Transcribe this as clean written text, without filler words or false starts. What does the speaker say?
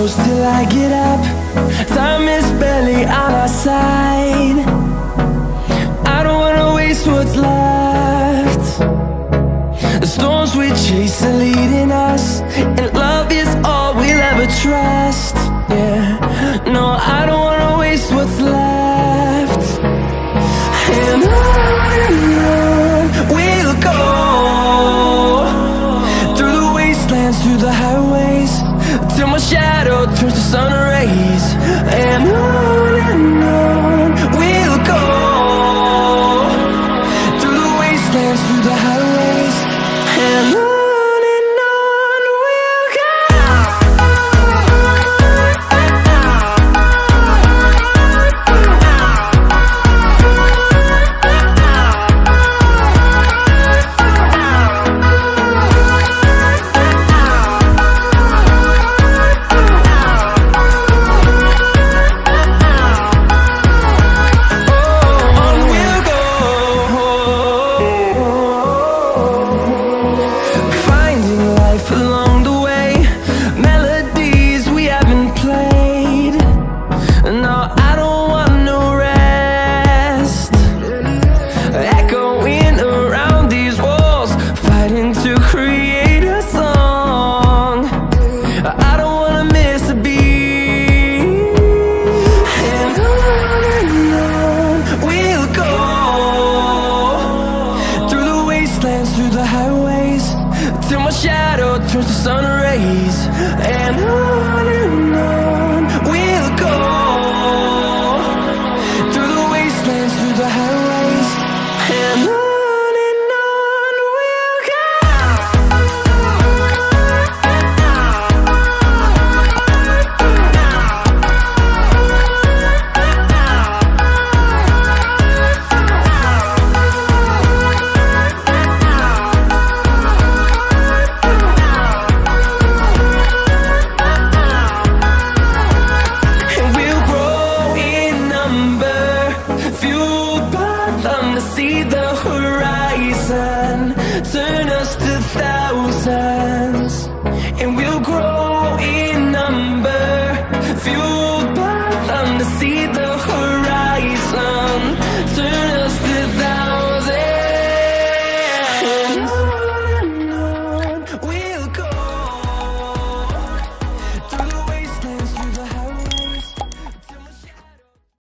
close till I get up. Time is barely on our side. I don't wanna waste what's left. The storms we chase are leading us, and love is all we'll ever trust. Yeah, no, I don't wanna waste what's left. And on we'll go, through the wastelands, through the highways, till my shadow turns to sun rays. And on we'll go, through the wastelands, through the highways, and on we'll go. Through the highways, till my shadow turns to sun rays, and on